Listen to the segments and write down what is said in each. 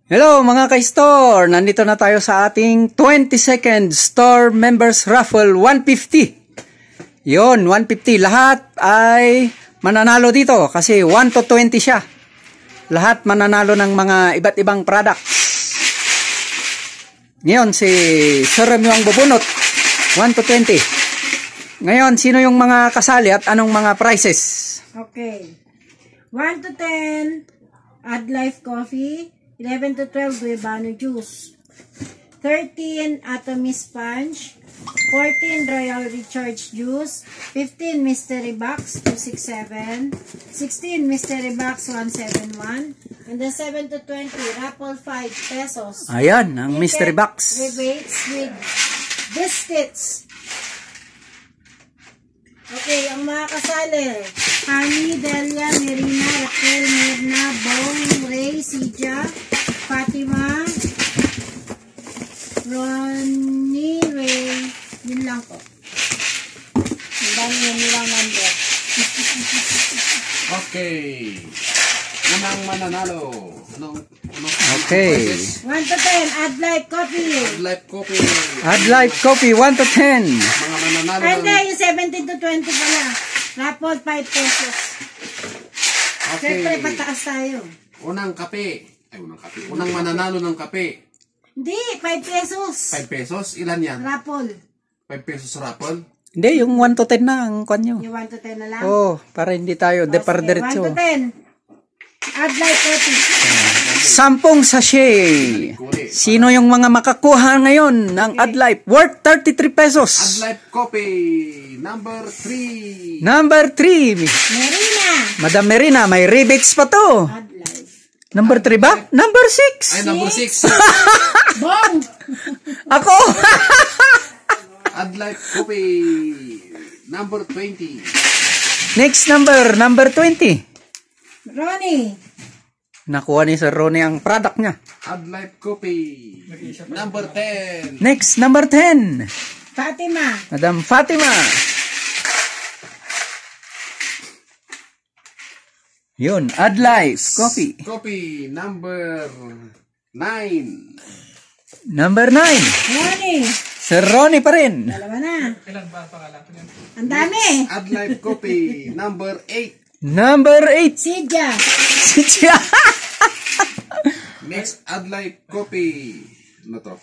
Hello mga ka-store! Nandito na tayo sa ating 22nd Store Members Raffle 150. Yon, 150. Lahat ay mananalo dito kasi 1 to 20 siya. Lahat mananalo ng mga iba't ibang products. Ngayon, si Sir Remy ang bubunot. 1 to 20. Ngayon, sino yung mga kasali at anong mga prizes? Okay. 1 to 10, Add Life Coffee. 11 to 12, Guayabano Juice. 13, Atomy Sponge. 14, Royal Recharge Juice. 15, Mystery Box 267. 16, Mystery Box 171. And then 7 to 20, Raffle 5 pesos. Ayan, ang Mystery Box. Rebates with biscuits. Okay, ang mga kasali. Honey, Delia, Merina, Raquel, Mirna, Bong, Ray, Sija, Fatima, Ronnie, Ray. Yun lang po. Ang dami yun nilang number. Okay. Unang mananalo. Okay. 1 to 10, Add Life Coffee. Add Life Coffee. Add Life Coffee 1 to 10. Mga mananalo. Hindi, yung 17 to 20 pala. Raffle 5 pesos. Okay. Siyempre, pataas tayo. Unang kape. Ay, unang kape. Unang mananalo ng kape. Hindi, 5 pesos. 5 pesos. Ilan yan? Raffle. 5 pesos raffle. Hindi, yung 1 to 10 na ang kwan nyo. Yung 1 to 10 na lang? Oh, para hindi tayo depardiretso. 1 to 10. Add Life Coffee. 10 sachet. Sino yung mga makakuha ngayon ng Add Life? Worth 33 pesos. Add Life Coffee. Number 3. Number 3. Merina. Madam Merina, may rebates pa to. Add Life. Number 3 ba? Number 6. Ay, number 6. Bong. Ako. Add Life Coffee. Number 20. Next number 20. Ronnie. Nakuha ni Sir Ronnie ang product niya. Add Life Coffee. Number 10. Next, number 10. Fatima. Madam Fatima. Yun, Add Life Coffee. Coffee. Number 9. Number 9. Ronnie. Sir Ronnie pa rin. Dalawa na. Ang dami. Add Life Coffee. Number 8. Number 8. Sidja. Next, Add Life Coffee. Ano to?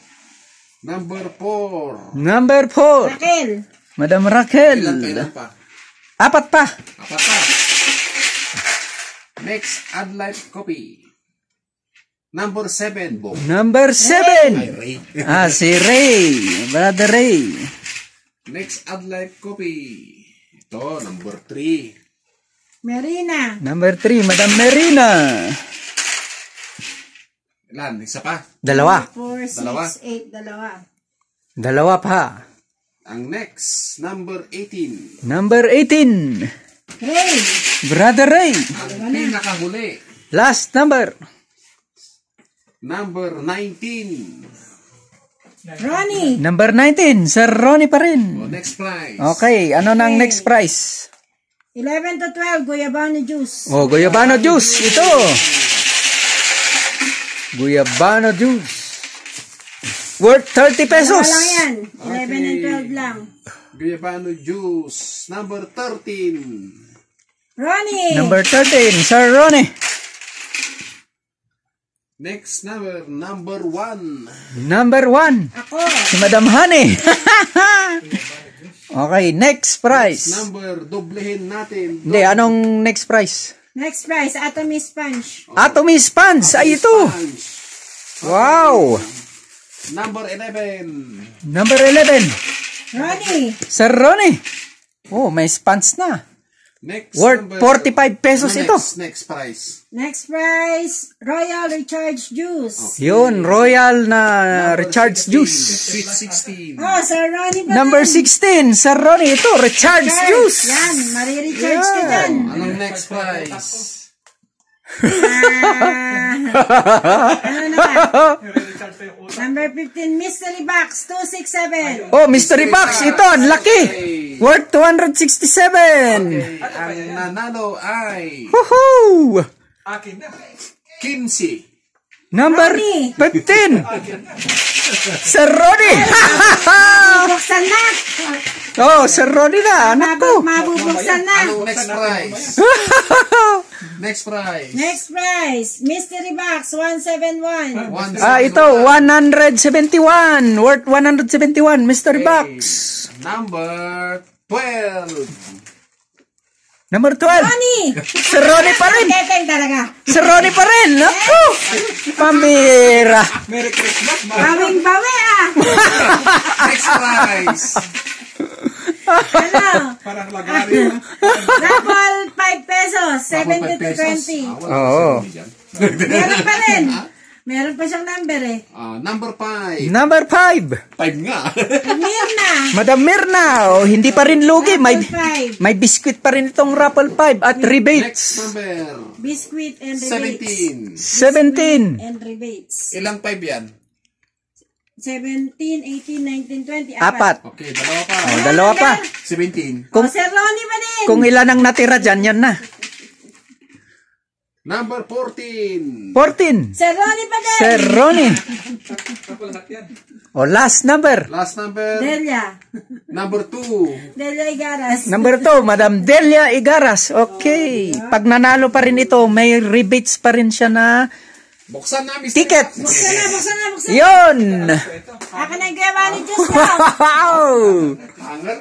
Number 4. Number 4. Raquel. Madam Raquel. Ilan pa? 4 pa. Apat pa. Next, Add Life Coffee. Number 7, Bo. Number 7. Ay, Ray. Si Ray. Brother Ray. Next, Add Life Coffee. Ito, number 3. Merina. Number 3, Madam Merina. Ilan? Isa pa? Dalawa. 4, Dalawa. 6, 8. Dalawa. Dalawa pa. Ang next, number 18. Number 18. Ray. Brother Ray. Ang pinakahuli. Last number. Number 19. Ronnie. Number 19. Sir Ronnie pa rin. O, next prize. Okay, ano na ang next prize? 11 to 12, Guayabano Juice. Oh, Guayabano juice. Ito. Guayabano juice. Worth 30 pesos. Dalawa lang yan. 11 and Okay. 12 lang. Guayabano Juice. Number 13. Ronnie. Number 13. Sir Ronnie. Next number 1. Number 1. Ako. Si Madam Honey. Okay, next prize. Number, doblehin natin. Hindi, anong next prize? Next prize, Atomy Sponge. Atomy Sponge. Ay, ito. Sponge. Wow. Number 11. Number 11. Ronnie. Sir Ronnie. Oh, may sponge na. Next Worth 45 pesos ito. Next price. Next prize, Royal Recharge Juice. Yun, Royal na Recharge 16. Juice. Sweet 16. Oh, Sir Ronnie pa Number rin. 16, Sir Ronnie. Ito, Recharge Juice. Yan, marirecharge ka Yan. dyan. Anong next price? Ano naman? Number 15, Mystery Box 267. Oh, mystery box. Ito, ang laki. Worth 267. Okay, ang nanalo ay Woohoo! Kinsey. Number Ronnie. 15. Sir Ronnie. Buksan na. Oh, Sir Ronnie na. Anak ko. Mabubuksan na. Anong next prize? Next prize. Next prize, mystery box 171. Ito, 171. Worth 171. Mystery box. Number 12. Number 12. Ronnie! Sir Ronnie pa rin. Teteng talaga. Sir Ronnie pa rin. Naku. Pambira. Bawing bawi ah. Next prize. Ano? Parang lagari. Raffle 5 pesos. 70 to 20. Oo. Meron pa rin. Meron pa siyang number eh. Number 5. Number 5. 5 nga. Mirna. Madam Mirna. Oh, hindi pa rin lugi. Raffle 5. May biscuit pa rin itong Raffle 5 at Next rebates. number. Biscuit and rebates. 17. 17. And rebates. Ilang 5 yan? 17, 18, 19, 20. Apat. Okay, dalawa pa. Oh, dalawa pa. 17. Kung Sir Ronnie pa din. Kung ilan ang natira dyan, yan na. Number 14. 14. Sir Ronnie pa din. Sir Ronnie. O, last number. Last number. Delia. Number 2. Delia Igaras. Number 2, Madam Delia Igaras. Okay. Pag nanalo pa rin ito, may rebates pa rin siya na Buksan na, Mr. ticket. Buksan na, buksan na, buksan na. Yun. Ako na yung gawa ni Diyos ko. Wow. Hanger.